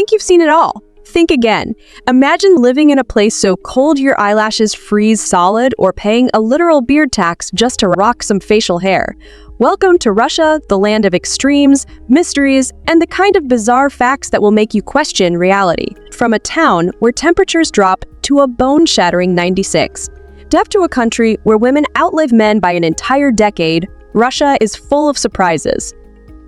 think you've seen it all. Think again. Imagine living in a place so cold your eyelashes freeze solid or paying a literal beard tax just to rock some facial hair. Welcome to Russia, the land of extremes, mysteries, and the kind of bizarre facts that will make you question reality. From a town where temperatures drop to a bone-shattering 96. Deaf to a country where women outlive men by an entire decade, Russia is full of surprises.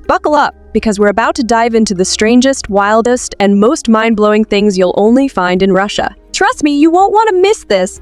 Buckle up, because we're about to dive into the strangest, wildest, and most mind-blowing things you'll only find in Russia. Trust me, you won't want to miss this!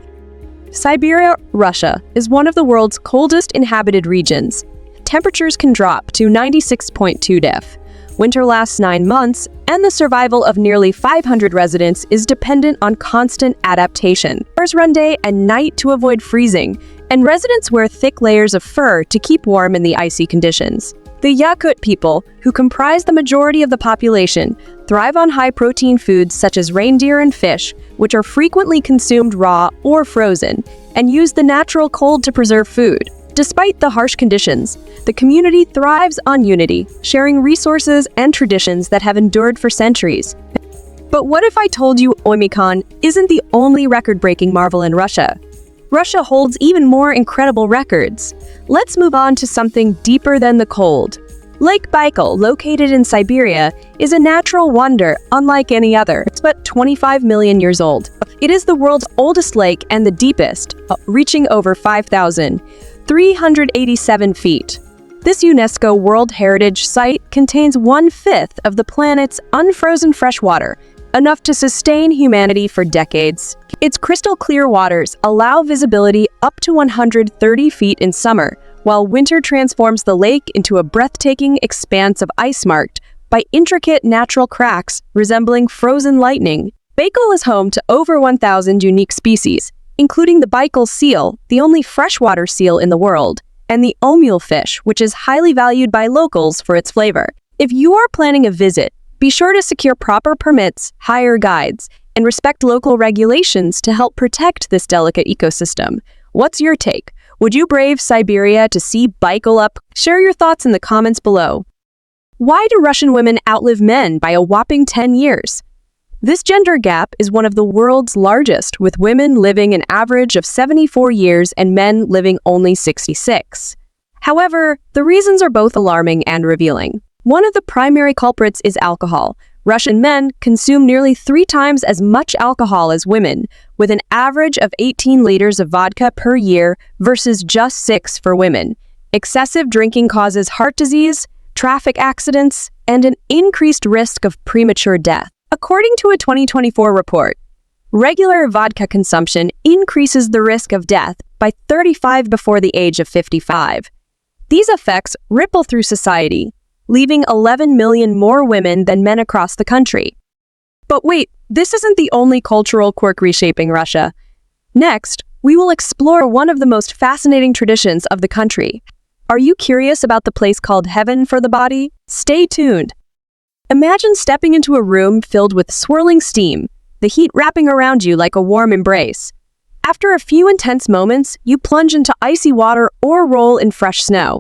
Siberia, Russia, is one of the world's coldest inhabited regions. Temperatures can drop to 96.2 degrees. Winter lasts 9 months, and the survival of nearly 500 residents is dependent on constant adaptation. Cars run day and night to avoid freezing, and residents wear thick layers of fur to keep warm in the icy conditions. The Yakut people, who comprise the majority of the population, thrive on high-protein foods such as reindeer and fish, which are frequently consumed raw or frozen, and use the natural cold to preserve food. Despite the harsh conditions, the community thrives on unity, sharing resources and traditions that have endured for centuries. But what if I told you Oymyakon isn't the only record-breaking marvel in Russia? Russia holds even more incredible records. Let's move on to something deeper than the cold. Lake Baikal, located in Siberia, is a natural wonder unlike any other. It's but 25 million years old. It is the world's oldest lake and the deepest, reaching over 5,387 feet. This UNESCO World Heritage Site contains 1/5 of the planet's unfrozen freshwater, enough to sustain humanity for decades. Its crystal-clear waters allow visibility up to 130 feet in summer, while winter transforms the lake into a breathtaking expanse of ice marked by intricate natural cracks resembling frozen lightning. Baikal is home to over 1,000 unique species, including the Baikal seal, the only freshwater seal in the world, and the omul fish, which is highly valued by locals for its flavor. If you are planning a visit, be sure to secure proper permits, hire guides, and respect local regulations to help protect this delicate ecosystem. What's your take? Would you brave Siberia to see Baikal up? Share your thoughts in the comments below. Why do Russian women outlive men by a whopping 10 years? This gender gap is one of the world's largest, with women living an average of 74 years and men living only 66. However, the reasons are both alarming and revealing. One of the primary culprits is alcohol. Russian men consume nearly 3 times as much alcohol as women, with an average of 18 liters of vodka per year versus just 6 for women. Excessive drinking causes heart disease, traffic accidents, and an increased risk of premature death. According to a 2024 report, regular vodka consumption increases the risk of death by 35 before the age of 55. These effects ripple through society, leaving 11 million more women than men across the country. But wait, this isn't the only cultural quirk reshaping Russia. Next, we will explore one of the most fascinating traditions of the country. Are you curious about the place called Heaven for the Body? Stay tuned. Imagine stepping into a room filled with swirling steam, the heat wrapping around you like a warm embrace. After a few intense moments, you plunge into icy water or roll in fresh snow.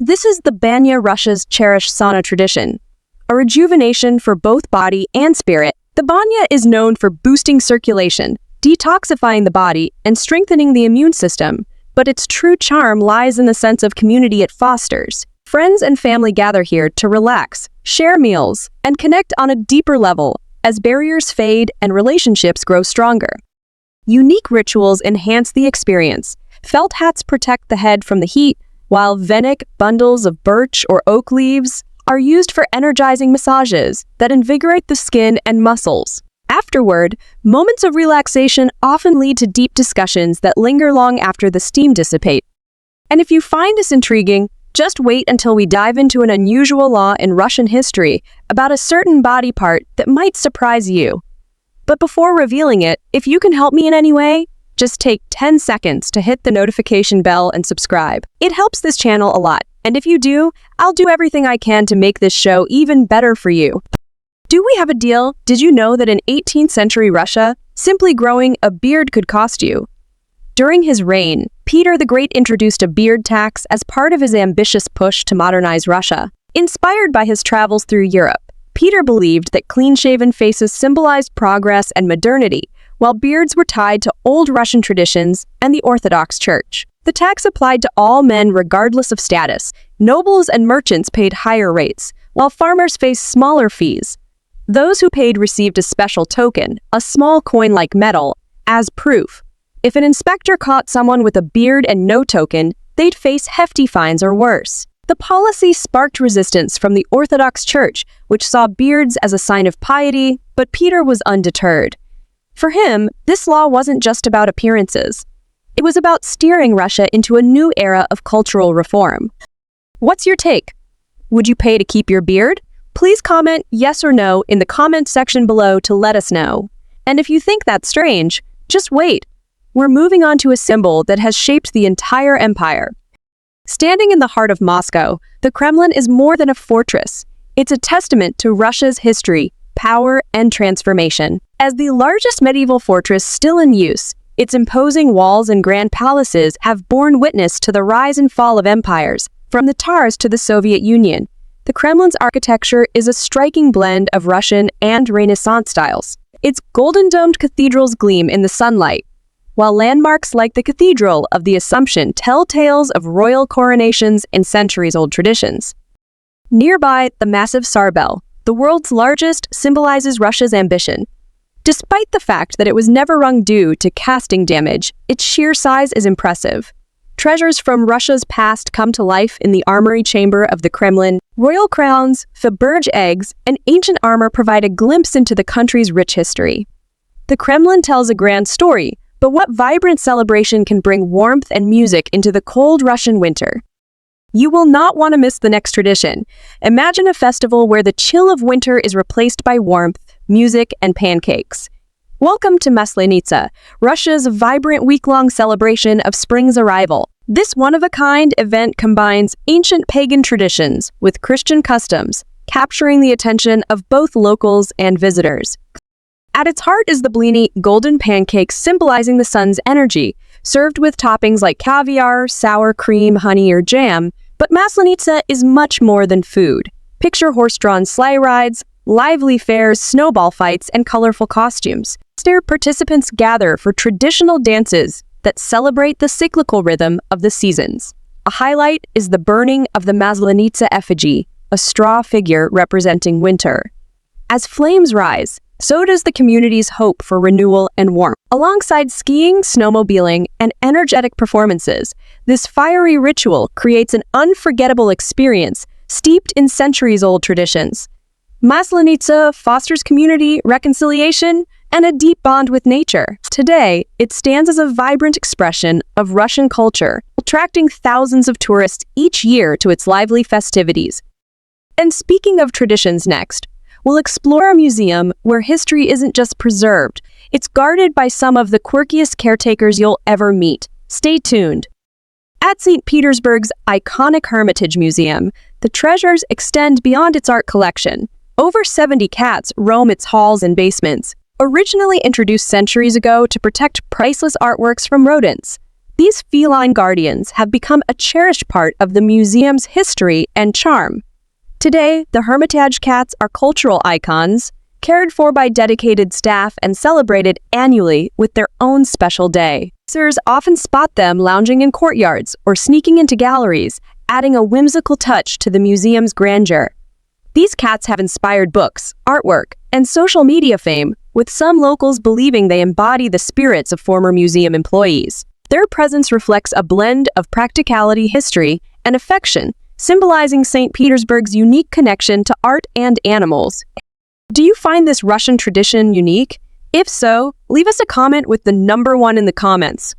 This is the Banya, Russia's cherished sauna tradition, a rejuvenation for both body and spirit. The Banya is known for boosting circulation, detoxifying the body, and strengthening the immune system, but its true charm lies in the sense of community it fosters. Friends and family gather here to relax, share meals, and connect on a deeper level as barriers fade and relationships grow stronger. Unique rituals enhance the experience. Felt hats protect the head from the heat, while Venik bundles of birch or oak leaves are used for energizing massages that invigorate the skin and muscles. Afterward, moments of relaxation often lead to deep discussions that linger long after the steam dissipates. And if you find this intriguing, just wait until we dive into an unusual law in Russian history about a certain body part that might surprise you. But before revealing it, if you can help me in any way, just take 10 seconds to hit the notification bell and subscribe. It helps this channel a lot, and if you do, I'll do everything I can to make this show even better for you. Do we have a deal? Did you know that in 18th century Russia, simply growing a beard could cost you? During his reign, Peter the Great introduced a beard tax as part of his ambitious push to modernize Russia. Inspired by his travels through Europe, Peter believed that clean-shaven faces symbolized progress and modernity, while beards were tied to old Russian traditions and the Orthodox Church. The tax applied to all men regardless of status. Nobles and merchants paid higher rates, while farmers faced smaller fees. Those who paid received a special token, a small coin-like metal, as proof. If an inspector caught someone with a beard and no token, they'd face hefty fines or worse. The policy sparked resistance from the Orthodox Church, which saw beards as a sign of piety, but Peter was undeterred. For him, this law wasn't just about appearances. It was about steering Russia into a new era of cultural reform. What's your take? Would you pay to keep your beard? Please comment yes or no in the comment section below to let us know. And if you think that's strange, just wait. We're moving on to a symbol that has shaped the entire empire. Standing in the heart of Moscow, the Kremlin is more than a fortress. It's a testament to Russia's history, power, and transformation. As the largest medieval fortress still in use, its imposing walls and grand palaces have borne witness to the rise and fall of empires, from the Tsars to the Soviet Union. The Kremlin's architecture is a striking blend of Russian and Renaissance styles. Its golden-domed cathedrals gleam in the sunlight, while landmarks like the Cathedral of the Assumption tell tales of royal coronations and centuries-old traditions. Nearby, the massive Tsar Bell, the world's largest, symbolizes Russia's ambition. Despite the fact that it was never rung due to casting damage, its sheer size is impressive. Treasures from Russia's past come to life in the armory chamber of the Kremlin. Royal crowns, Faberge eggs, and ancient armor provide a glimpse into the country's rich history. The Kremlin tells a grand story, but what vibrant celebration can bring warmth and music into the cold Russian winter? You will not want to miss the next tradition. Imagine a festival where the chill of winter is replaced by warmth, music, and pancakes. Welcome to Maslenitsa, Russia's vibrant week-long celebration of spring's arrival. This one-of-a-kind event combines ancient pagan traditions with Christian customs, capturing the attention of both locals and visitors. At its heart is the blini, golden pancakes symbolizing the sun's energy, served with toppings like caviar, sour cream, honey, or jam. But Maslenitsa is much more than food. Picture horse-drawn sleigh rides, lively fairs, snowball fights, and colorful costumes. There, participants gather for traditional dances that celebrate the cyclical rhythm of the seasons. A highlight is the burning of the Maslenitsa effigy, a straw figure representing winter. As flames rise, so does the community's hope for renewal and warmth. Alongside skiing, snowmobiling, and energetic performances, this fiery ritual creates an unforgettable experience steeped in centuries-old traditions. Maslenitsa fosters community, reconciliation, and a deep bond with nature. Today, it stands as a vibrant expression of Russian culture, attracting thousands of tourists each year to its lively festivities. And speaking of traditions next, we'll explore a museum where history isn't just preserved, it's guarded by some of the quirkiest caretakers you'll ever meet. Stay tuned. At St. Petersburg's iconic Hermitage Museum, the treasures extend beyond its art collection. Over 70 cats roam its halls and basements, originally introduced centuries ago to protect priceless artworks from rodents. These feline guardians have become a cherished part of the museum's history and charm. Today, the Hermitage cats are cultural icons, cared for by dedicated staff and celebrated annually with their own special day. Visitors often spot them lounging in courtyards or sneaking into galleries, adding a whimsical touch to the museum's grandeur. These cats have inspired books, artwork, and social media fame, with some locals believing they embody the spirits of former museum employees. Their presence reflects a blend of practicality, history, and affection, symbolizing St. Petersburg's unique connection to art and animals. Do you find this Russian tradition unique? If so, leave us a comment with the number 1 in the comments.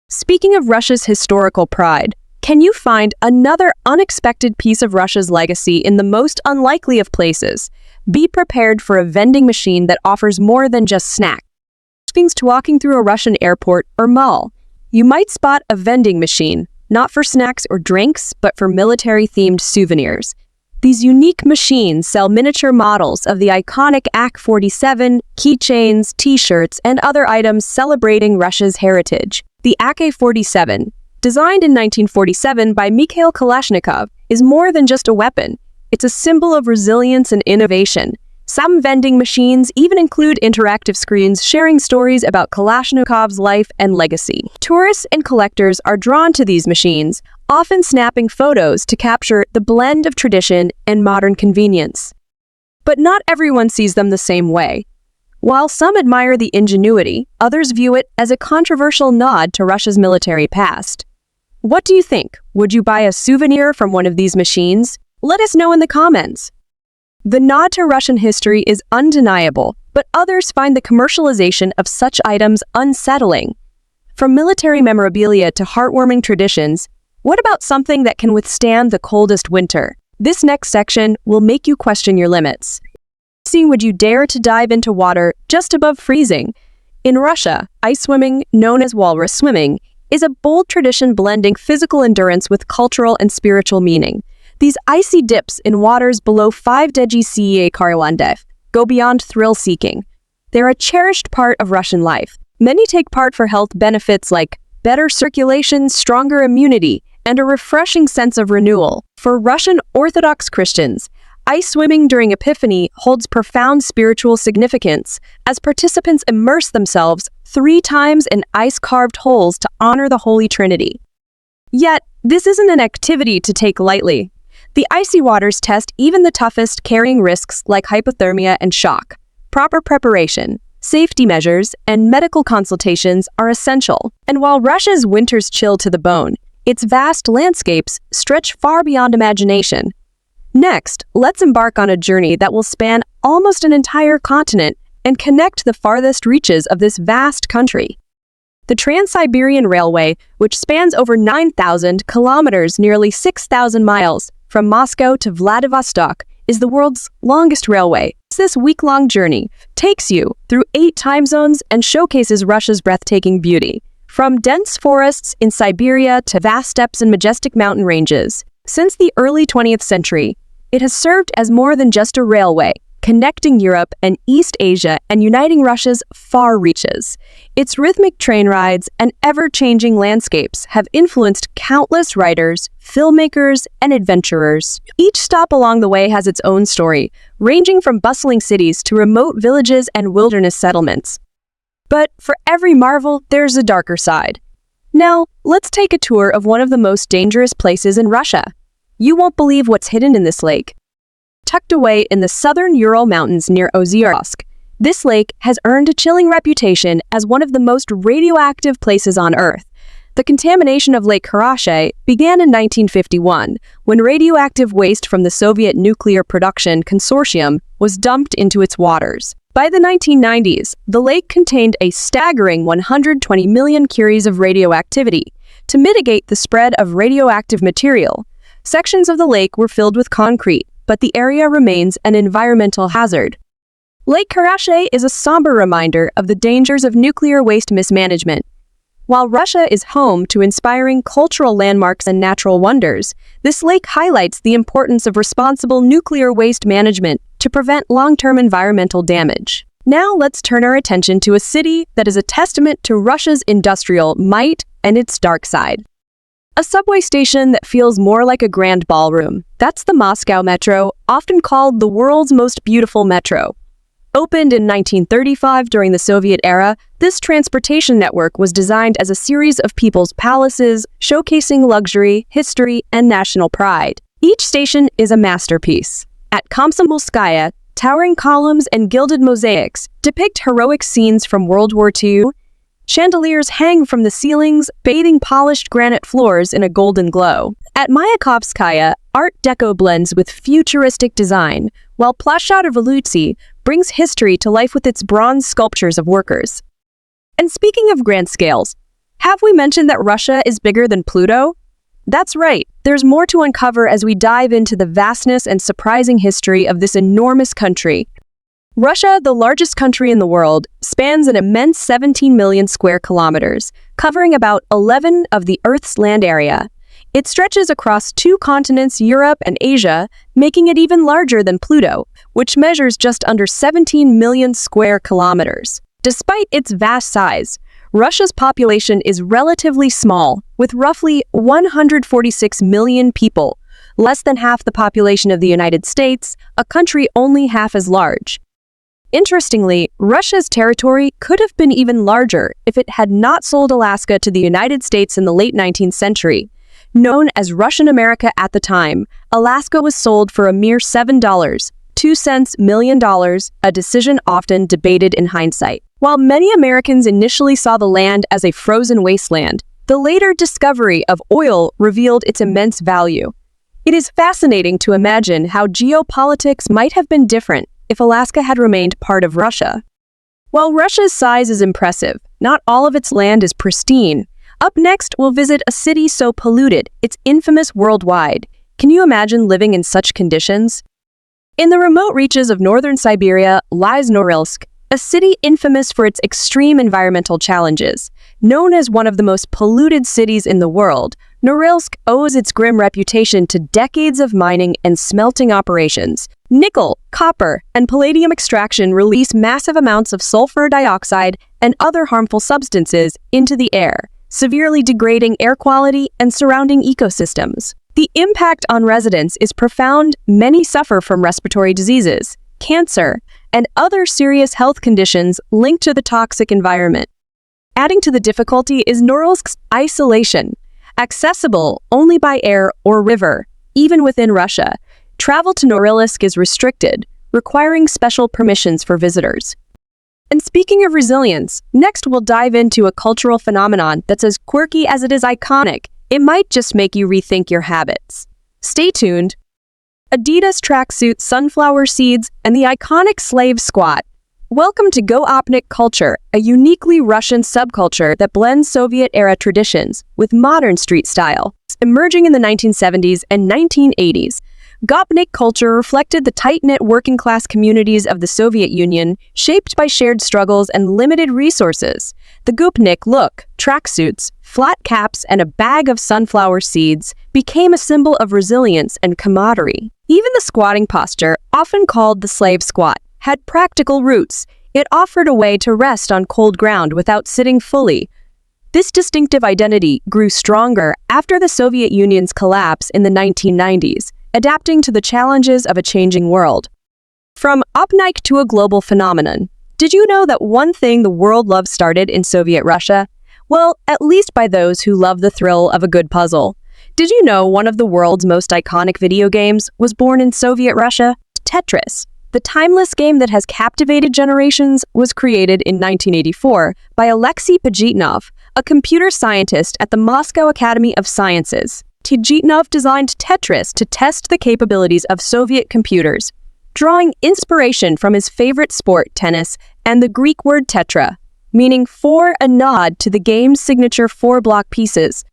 Speaking of Russia's historical pride, can you find another unexpected piece of Russia's legacy in the most unlikely of places? Be prepared for a vending machine that offers more than just snacks. Things to walking through a Russian airport or mall. You might spot a vending machine, not for snacks or drinks, but for military-themed souvenirs. These unique machines sell miniature models of the iconic AK-47, keychains, t-shirts, and other items celebrating Russia's heritage. The AK-47, designed in 1947 by Mikhail Kalashnikov, is more than just a weapon. It's a symbol of resilience and innovation. Some vending machines even include interactive screens sharing stories about Kalashnikov's life and legacy. Tourists and collectors are drawn to these machines, often snapping photos to capture the blend of tradition and modern convenience. But not everyone sees them the same way. While some admire the ingenuity, others view it as a controversial nod to Russia's military past. What do you think? Would you buy a souvenir from one of these machines? Let us know in the comments. The nod to Russian history is undeniable, but others find the commercialization of such items unsettling. From military memorabilia to heartwarming traditions, what about something that can withstand the coldest winter? This next section will make you question your limits. Would you dare to dive into water just above freezing? In Russia, ice swimming, known as walrus swimming, is a bold tradition blending physical endurance with cultural and spiritual meaning. These icy dips in waters below 5 degrees Celsius go beyond thrill-seeking. They're a cherished part of Russian life. Many take part for health benefits like better circulation, stronger immunity, and a refreshing sense of renewal. For Russian Orthodox Christians, ice swimming during Epiphany holds profound spiritual significance as participants immerse themselves 3 times in ice-carved holes to honor the Holy Trinity. Yet, this isn't an activity to take lightly. The icy waters test even the toughest, carrying risks like hypothermia and shock. Proper preparation, safety measures, and medical consultations are essential. And while Russia's winters chill to the bone, its vast landscapes stretch far beyond imagination. Next, let's embark on a journey that will span almost an entire continent and connect the farthest reaches of this vast country. The Trans-Siberian Railway, which spans over 9,000 kilometers, nearly 6,000 miles, from Moscow to Vladivostok, is the world's longest railway. This week-long journey takes you through 8 time zones and showcases Russia's breathtaking beauty. From dense forests in Siberia to vast steppes and majestic mountain ranges. Since the early 20th century, it has served as more than just a railway, connecting Europe and East Asia and uniting Russia's far reaches. Its rhythmic train rides and ever-changing landscapes have influenced countless writers, filmmakers, and adventurers. Each stop along the way has its own story, ranging from bustling cities to remote villages and wilderness settlements. But for every marvel, there's a darker side. Now, let's take a tour of one of the most dangerous places in Russia. You won't believe what's hidden in this lake. Tucked away in the southern Ural Mountains near Ozyorsk, this lake has earned a chilling reputation as one of the most radioactive places on Earth. The contamination of Lake Karachay began in 1951, when radioactive waste from the Soviet Nuclear Production Consortium was dumped into its waters. By the 1990s, the lake contained a staggering 120 million curies of radioactivity. To mitigate the spread of radioactive material, sections of the lake were filled with concrete, but the area remains an environmental hazard. Lake Karachay is a somber reminder of the dangers of nuclear waste mismanagement. While Russia is home to inspiring cultural landmarks and natural wonders, this lake highlights the importance of responsible nuclear waste management to prevent long-term environmental damage. Now let's turn our attention to a city that is a testament to Russia's industrial might and its dark side. A subway station that feels more like a grand ballroom. That's the Moscow Metro, often called the world's most beautiful metro. Opened in 1935 during the Soviet era, this transportation network was designed as a series of people's palaces, showcasing luxury, history, and national pride. Each station is a masterpiece. At Komsomolskaya, towering columns and gilded mosaics depict heroic scenes from World War II. Chandeliers hang from the ceilings, bathing polished granite floors in a golden glow. At Mayakovskaya, Art Deco blends with futuristic design, while Plashad Revolutsy brings history to life with its bronze sculptures of workers. And speaking of grand scales, have we mentioned that Russia is bigger than Pluto? That's right, there's more to uncover as we dive into the vastness and surprising history of this enormous country. Russia, the largest country in the world, spans an immense 17 million square kilometers, covering about 11 of the Earth's land area. It stretches across 2 continents, Europe and Asia, making it even larger than Pluto, which measures just under 17 million square kilometers. Despite its vast size, Russia's population is relatively small, with roughly 146 million people, less than half the population of the United States, a country only half as large. Interestingly, Russia's territory could have been even larger if it had not sold Alaska to the United States in the late 19th century. Known as Russian America at the time, Alaska was sold for a mere $7.02 million, a decision often debated in hindsight. While many Americans initially saw the land as a frozen wasteland, the later discovery of oil revealed its immense value. It is fascinating to imagine how geopolitics might have been different if Alaska had remained part of Russia. While Russia's size is impressive, not all of its land is pristine. Up next, we'll visit a city so polluted, it's infamous worldwide. Can you imagine living in such conditions? In the remote reaches of northern Siberia lies Norilsk, a city infamous for its extreme environmental challenges. Known as one of the most polluted cities in the world, Norilsk owes its grim reputation to decades of mining and smelting operations. Nickel, copper, and palladium extraction release massive amounts of sulfur dioxide and other harmful substances into the air, severely degrading air quality and surrounding ecosystems. The impact on residents is profound. Many suffer from respiratory diseases, cancer, and other serious health conditions linked to the toxic environment. Adding to the difficulty is Norilsk's isolation. Accessible only by air or river, even within Russia, travel to Norilsk is restricted, requiring special permissions for visitors. And speaking of resilience, next we'll dive into a cultural phenomenon that's as quirky as it is iconic. It might just make you rethink your habits. Stay tuned. Adidas tracksuit, sunflower seeds, and the iconic slave squat. Welcome to Gopnik culture, a uniquely Russian subculture that blends Soviet-era traditions with modern street style. Emerging in the 1970s and 1980s, Gopnik culture reflected the tight-knit working-class communities of the Soviet Union, shaped by shared struggles and limited resources. The Gopnik look, tracksuits, flat caps, and a bag of sunflower seeds became a symbol of resilience and camaraderie. Even the squatting posture, often called the slave squat, had practical roots. It offered a way to rest on cold ground without sitting fully. This distinctive identity grew stronger after the Soviet Union's collapse in the 1990s, adapting to the challenges of a changing world. From Gopnik to a global phenomenon. Did you know that one thing the world loved started in Soviet Russia? Well, at least by those who love the thrill of a good puzzle. Did you know one of the world's most iconic video games was born in Soviet Russia? Tetris. The timeless game that has captivated generations was created in 1984 by Alexei Pajitnov, a computer scientist at the Moscow Academy of Sciences. Pajitnov designed Tetris to test the capabilities of Soviet computers, drawing inspiration from his favorite sport, tennis, and the Greek word tetra, meaning four, a nod to the game's signature four-block pieces.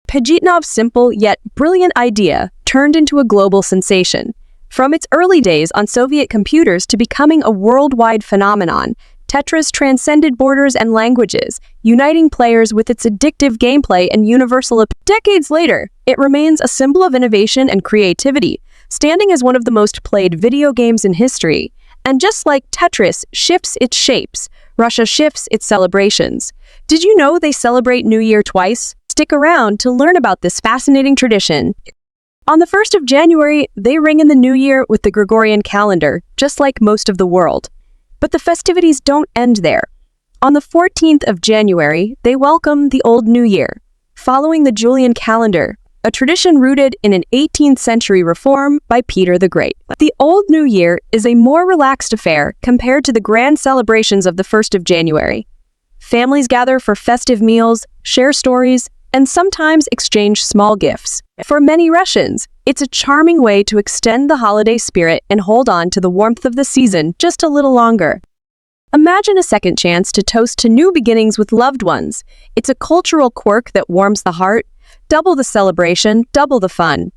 Pajitnov's simple yet brilliant idea turned into a global sensation. From its early days on Soviet computers to becoming a worldwide phenomenon, Tetris transcended borders and languages, uniting players with its addictive gameplay and universal appeal. Decades later, it remains a symbol of innovation and creativity, standing as one of the most played video games in history. And just like Tetris shifts its shapes, Russia shifts its celebrations. Did you know they celebrate New Year twice? Stick around to learn about this fascinating tradition. On the 1st of January, they ring in the new year with the Gregorian calendar, just like most of the world. But the festivities don't end there. On the 14th of January, they welcome the Old New Year, following the Julian calendar, a tradition rooted in an 18th century reform by Peter the Great. The Old New Year is a more relaxed affair compared to the grand celebrations of the 1st of January. Families gather for festive meals, share stories, and sometimes exchange small gifts. For many Russians, it's a charming way to extend the holiday spirit and hold on to the warmth of the season just a little longer. Imagine a second chance to toast to new beginnings with loved ones. It's a cultural quirk that warms the heart. Double the celebration, double the fun.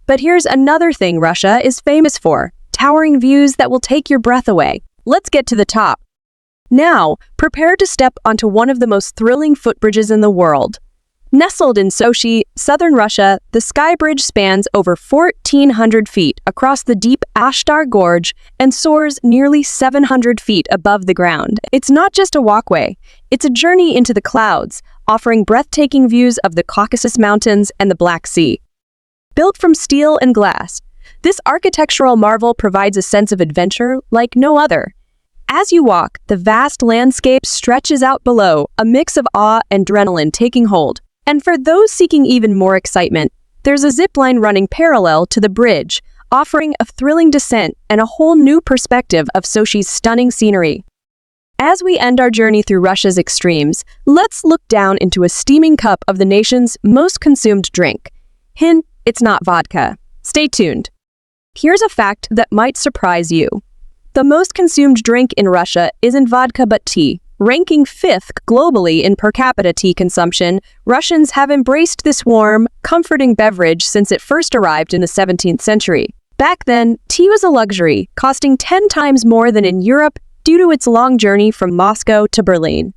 But here's another thing Russia is famous for: towering views that will take your breath away. Let's get to the top. Now, prepare to step onto one of the most thrilling footbridges in the world. Nestled in Sochi, southern Russia, the sky bridge spans over 1,400 feet across the deep Ashtar Gorge and soars nearly 700 feet above the ground. It's not just a walkway, it's a journey into the clouds, offering breathtaking views of the Caucasus Mountains and the Black Sea. built from steel and glass. This architectural marvel provides a sense of adventure like no other. As you walk, the vast landscape stretches out below, a mix of awe and adrenaline taking hold. And for those seeking even more excitement, there's a zipline running parallel to the bridge, offering a thrilling descent and a whole new perspective of Sochi's stunning scenery. As we end our journey through Russia's extremes, let's look down into a steaming cup of the nation's most consumed drink. Hint, it's not vodka. Stay tuned. Here's a fact that might surprise you. The most consumed drink in Russia isn't vodka but tea. Ranking 5th globally in per capita tea consumption, Russians have embraced this warm, comforting beverage since it first arrived in the 17th century. Back then, tea was a luxury, costing 10 times more than in Europe due to its long journey from Moscow to Berlin.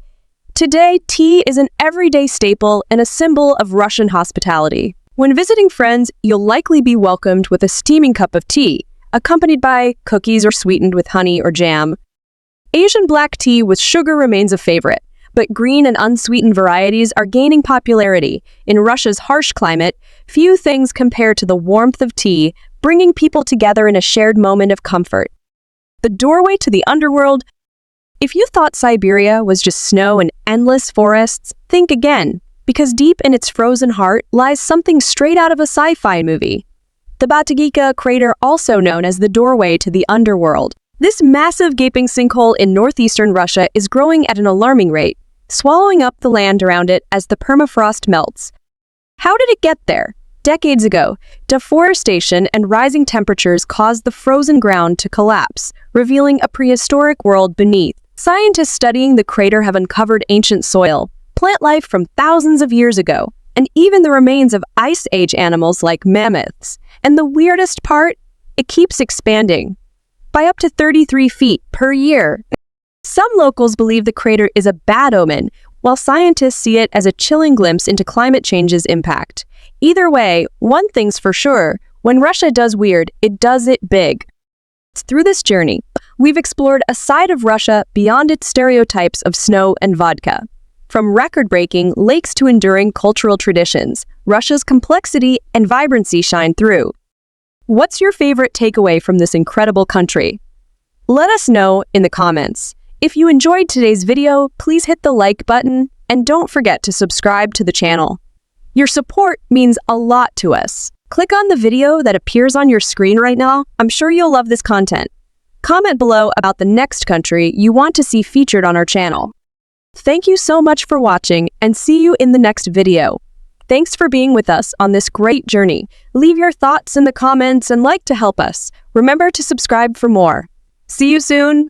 Today, tea is an everyday staple and a symbol of Russian hospitality. When visiting friends, you'll likely be welcomed with a steaming cup of tea, accompanied by cookies or sweetened with honey or jam. Asian black tea with sugar remains a favorite, but green and unsweetened varieties are gaining popularity. In Russia's harsh climate, few things compare to the warmth of tea, bringing people together in a shared moment of comfort. The doorway to the underworld. If you thought Siberia was just snow and endless forests, think again, because deep in its frozen heart lies something straight out of a sci-fi movie. The Batagayka crater, also known as the doorway to the underworld. This massive gaping sinkhole in northeastern Russia is growing at an alarming rate, swallowing up the land around it as the permafrost melts. How did it get there? Decades ago, deforestation and rising temperatures caused the frozen ground to collapse, revealing a prehistoric world beneath. Scientists studying the crater have uncovered ancient soil, plant life from thousands of years ago, and even the remains of Ice Age animals like mammoths. And the weirdest part? It keeps expanding, by up to 33 feet per year. Some locals believe the crater is a bad omen, while scientists see it as a chilling glimpse into climate change's impact. Either way, one thing's for sure, when Russia does weird, it does it big. Through this journey, we've explored a side of Russia beyond its stereotypes of snow and vodka. From record-breaking lakes to enduring cultural traditions, Russia's complexity and vibrancy shine through. What's your favorite takeaway from this incredible country? Let us know in the comments. If you enjoyed today's video, please hit the like button and don't forget to subscribe to the channel. Your support means a lot to us. Click on the video that appears on your screen right now. I'm sure you'll love this content. Comment below about the next country you want to see featured on our channel. Thank you so much for watching and see you in the next video. Thanks for being with us on this great journey. Leave your thoughts in the comments and like to help us. Remember to subscribe for more. See you soon.